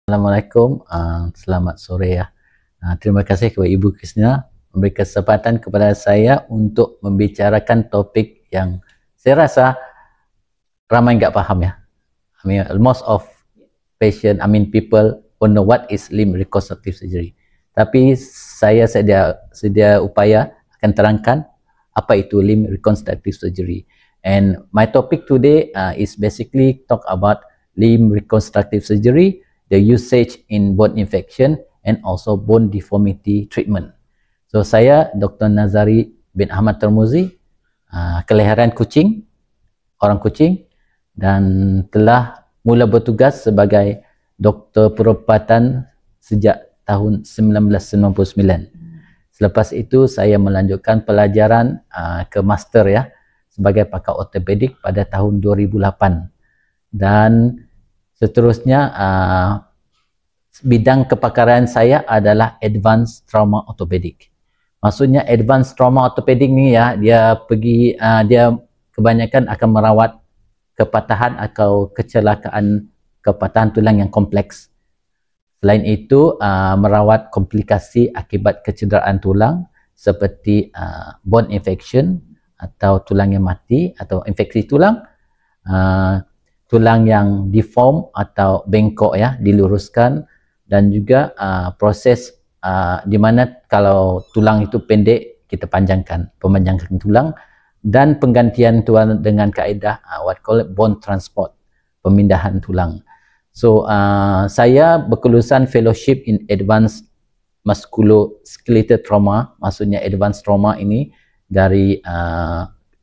Assalamualaikum, selamat sore ya. Terima kasih kepada Ibu Krisna memberi kesempatan kepada saya untuk membicarakan topik yang saya rasa ramai nggak paham ya. Most of people won't know what is limb reconstructive surgery. Tapi saya sedia upaya akan terangkan apa itu limb reconstructive surgery. And my topic today is basically talk about limb reconstructive surgery, the usage in bone infection and also bone deformity treatment. So saya Dr. Nazari bin Ahmad Tarmuzi, kelahiran Kuching, orang Kuching, dan telah mula bertugas sebagai doktor perubatan sejak tahun 1999. Selepas itu saya melanjutkan pelajaran ke master ya sebagai pakar ortopedik pada tahun 2008. Dan seterusnya bidang kepakaran saya adalah advanced trauma orthopedic. Maksudnya advanced trauma orthopedic ni ya, dia kebanyakan akan merawat kepatahan atau kecelakaan kepatahan tulang yang kompleks. Selain itu merawat komplikasi akibat kecederaan tulang seperti bone infection atau tulang yang mati atau infeksi tulang, tulang yang deform atau bengkok ya, diluruskan, dan juga proses di mana kalau tulang itu pendek kita panjangkan, pemanjangan tulang, dan penggantian tulang dengan kaedah what call it bone transport, pemindahan tulang. So saya berkelulusan fellowship in advanced musculoskeletal trauma, maksudnya advanced trauma ini dari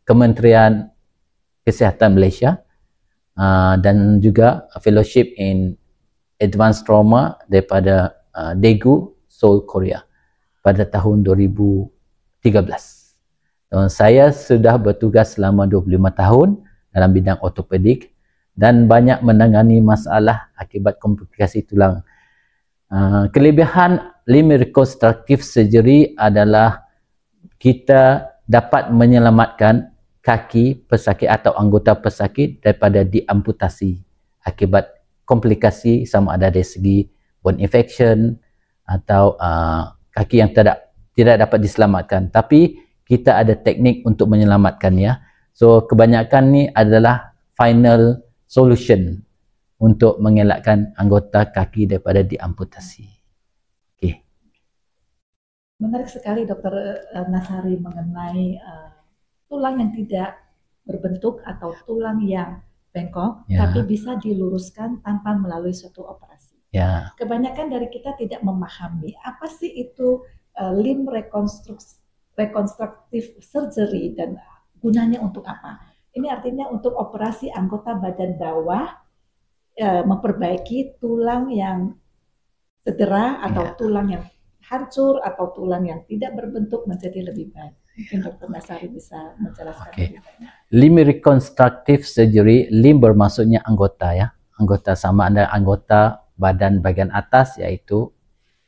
Kementerian Kesihatan Malaysia, dan juga fellowship in advanced trauma daripada Daegu, Seoul, Korea pada tahun 2013. Dan saya sudah bertugas selama 25 tahun dalam bidang ortopedik dan banyak menangani masalah akibat komplikasi tulang. Kelebihan limb reconstructive surgery adalah kita dapat menyelamatkan kaki pesakit atau anggota pesakit daripada diamputasi akibat komplikasi sama ada dari segi bone infection atau kaki yang tidak dapat diselamatkan. Tapi kita ada teknik untuk menyelamatkannya. So kebanyakan ni adalah final solution untuk mengelakkan anggota kaki daripada diamputasi. Okay. Menarik sekali Dr. Nazari mengenai tulang yang tidak berbentuk atau tulang yang bengkok, tapi bisa diluruskan tanpa melalui suatu operasi. Kebanyakan dari kita tidak memahami apa sih itu limb reconstructive surgery dan gunanya untuk apa. Ini artinya untuk operasi anggota badan bawah, memperbaiki tulang yang cedera atau tulang yang hancur atau tulang yang tidak berbentuk menjadi lebih baik. Mungkin Dr. Nazari bisa menjelaskan. Limb reconstructive surgery, limb bermaksudnya anggota ya. Anggota sama ada anggota badan bagian atas, iaitu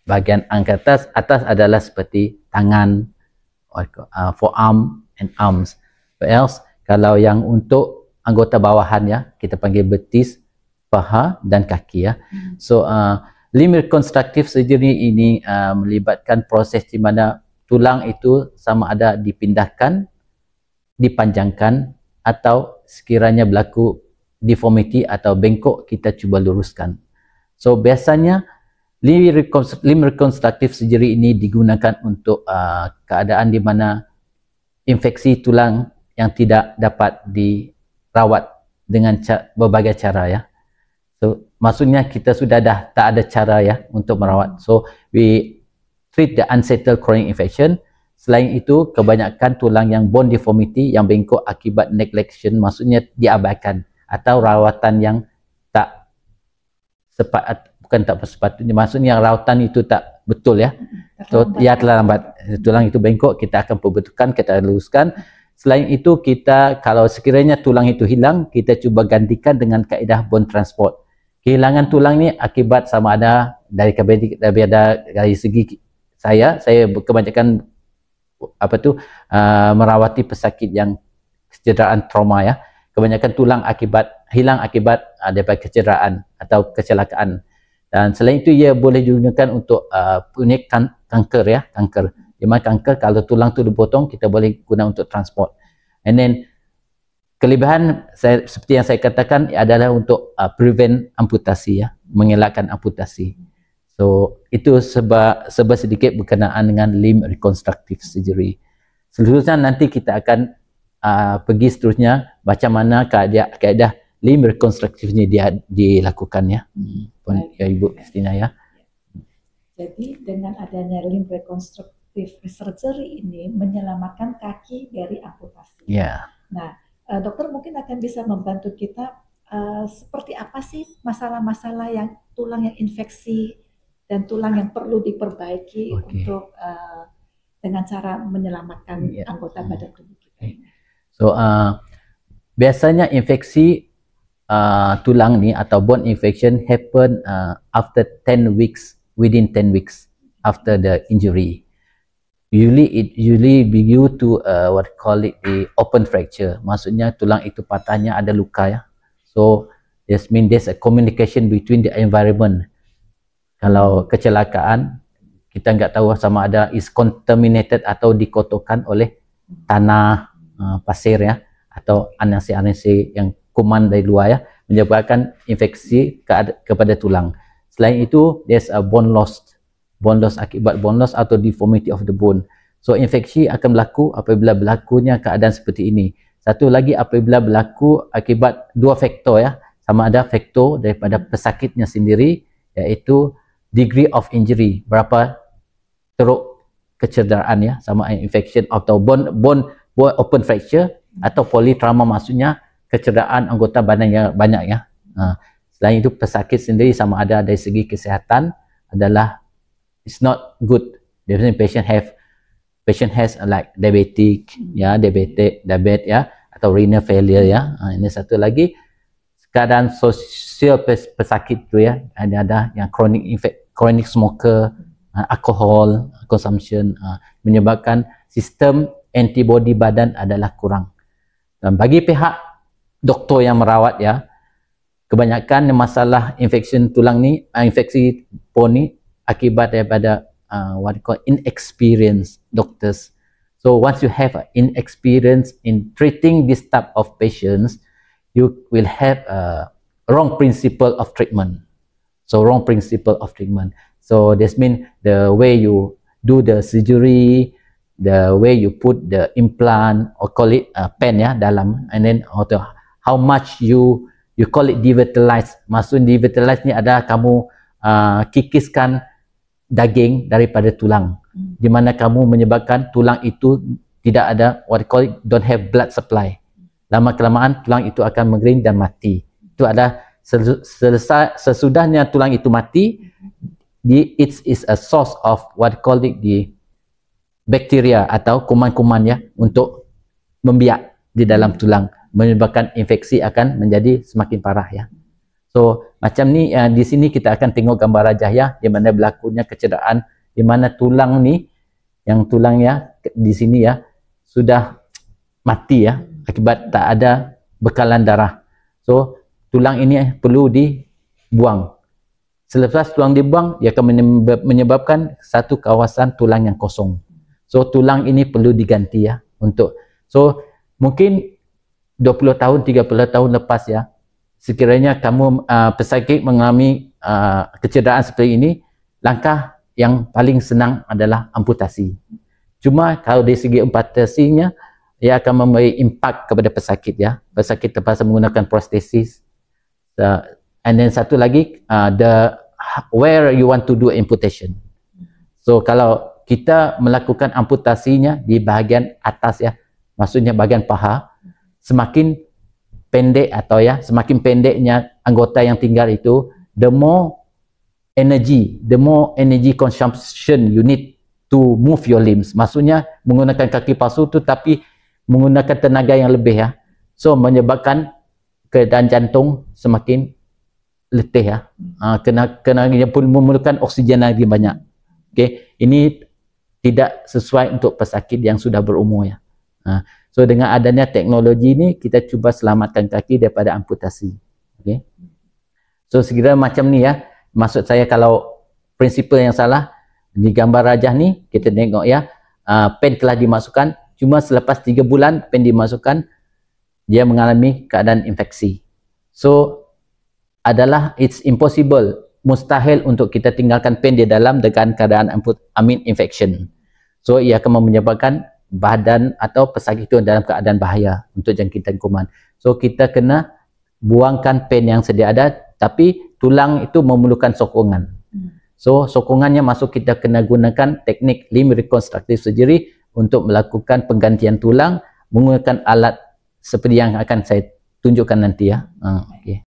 bagian atas adalah seperti tangan, forearm and arms. But else, kalau yang untuk anggota bawahan ya, kita panggil betis, paha dan kaki ya. So limb reconstructive surgery ini melibatkan proses di mana tulang itu sama ada dipindahkan, dipanjangkan, atau sekiranya berlaku deformity atau bengkok, kita cuba luruskan. So biasanya limb reconstructive surgery ini digunakan untuk keadaan di mana infeksi tulang yang tidak dapat dirawat dengan berbagai cara ya. So maksudnya kita sudah tak ada cara ya untuk merawat. So we treat the unsettled chronic infection. Selain itu, kebanyakan tulang yang bone deformity, yang bengkok akibat neglection, maksudnya diabaikan, atau rawatan yang tak sepatutnya, maksudnya rawatan itu tak betul ya. So ya terlambat, tulang itu bengkok, kita akan perbetulkan, kita luruskan. Selain itu, kita kalau sekiranya tulang itu hilang, kita cuba gantikan dengan kaedah bone transport. Kehilangan tulang ni akibat sama ada dari segi saya kebanyakan merawati pesakit yang kecederaan trauma ya. Kebanyakan tulang hilang akibat daripada kecederaan atau kecelakaan. Dan selain itu ia boleh digunakan untuk punya kanker ya, kanker. Di mana kanker kalau tulang tu dipotong kita boleh guna untuk transport. And then kelebihan seperti yang saya katakan adalah untuk prevent amputasi ya, mengelakkan amputasi. So itu sebab sedikit berkenaan dengan limb reconstructive surgery. Seterusnya nanti kita akan pergi seterusnya macam mana kaedah limb reconstructive ni dilakukan ya. Ya Ibu Christina ya. Jadi dengan adanya limb reconstructive surgery ini menyelamatkan kaki dari amputasi. Ya. Nah, dokter mungkin akan bisa membantu kita seperti apa sih masalah-masalah yang tulang yang infeksi dan tulang yang perlu diperbaiki untuk dengan cara menyelamatkan anggota badan tubuh kita. So biasanya infeksi tulang ni atau bone infection happen after 10 weeks, within 10 weeks after the injury. Usually be due to what call it the open fracture. Maksudnya tulang itu patahnya ada luka ya. So this mean there's a communication between the environment. Kalau kecelakaan kita nggak tahu sama ada is contaminated atau dikotorkan oleh tanah, pasir ya, atau anasi-anasi yang kuman dari luar ya, menyebabkan infeksi kepada tulang. Selain itu there's a bone loss akibat bone loss atau deformity of the bone. So infeksi akan berlaku apabila berlakunya keadaan seperti ini. Satu lagi apabila berlaku akibat dua faktor ya, sama ada faktor daripada pesakitnya sendiri, iaitu degree of injury, berapa teruk kecederaan ya, sama infection atau bone open fracture atau polytrauma, maksudnya kecederaan anggota badan yang banyak ya. Selain itu pesakit sendiri sama ada dari segi kesihatan adalah it's not good. The patient has like diabetes ya, atau renal failure ya. Ini satu lagi keadaan sosial pesakit tu ya, ada yang chronic smoker, alcohol consumption, menyebabkan sistem antibody badan adalah kurang. Dan bagi pihak doktor yang merawat ya, kebanyakan masalah infeksi tulang ni, infeksi bone ni akibat daripada what we call inexperienced doctors. So once you have inexperience in treating this type of patients, you will have a wrong principle of treatment. So this means the way you do the surgery, the way you put the implant or call it pen ya dalam, and then how much you call it devitalize. Maksud devitalize ni adalah kamu kikiskan daging daripada tulang, di mana kamu menyebabkan tulang itu tidak ada what we call it, don't have blood supply. Lama kelamaan tulang itu akan mengering dan mati. Itu adalah sesudahnya tulang itu mati, it is a source of what we call it the bakteria atau kuman-kuman ya, untuk membiak di dalam tulang, menyebabkan infeksi akan menjadi semakin parah ya. So macam ni di sini kita akan tengok gambar rajah ya, di mana berlakunya kecederaan, di mana tulang ni, yang tulangnya di sini ya sudah mati ya, akibat tak ada bekalan darah. So tulang ini perlu dibuang. Selepas tulang dibuang, dia akan menyebabkan satu kawasan tulang yang kosong. So tulang ini perlu diganti ya, so mungkin 20 tahun 30 tahun lepas ya, sekiranya kamu pesakit mengalami kecederaan seperti ini, langkah yang paling senang adalah amputasi. Cuma kalau dari segi amputasinya, ia akan memberi impak kepada pesakit ya. Pesakit terpaksa menggunakan prostesis. And then satu lagi, where you want to do amputation. So kalau kita melakukan amputasinya di bahagian atas ya, maksudnya bahagian paha, semakin pendek atau ya, semakin pendeknya anggota yang tinggal itu, the more energy consumption you need to move your limbs. Maksudnya menggunakan kaki palsu tu tapi menggunakan tenaga yang lebih ya. So menyebabkan keadaan jantung semakin letih ya. Kena pun memerlukan oksigen lagi banyak. Okay, ini tidak sesuai untuk pesakit yang sudah berumur ya. So dengan adanya teknologi ini, kita cuba selamatkan kaki daripada amputasi. Okay. So sekiranya macam ni ya, maksud saya kalau prinsipal yang salah di gambar rajah ni kita tengok ya, pen telah dimasukkan, cuma selepas 3 bulan pen dimasukkan dia mengalami keadaan infeksi. So it's impossible, mustahil untuk kita tinggalkan pen di dalam dengan keadaan infection. So ia akan menyebabkan badan atau pesakit itu dalam keadaan bahaya untuk jangkitan kuman. So kita kena buangkan pen yang sedia ada, tapi tulang itu memerlukan sokongan. So sokongannya masuk kita kena gunakan teknik limb reconstructive surgery untuk melakukan penggantian tulang menggunakan alat seperti yang akan saya tunjukkan nanti ya. Okay.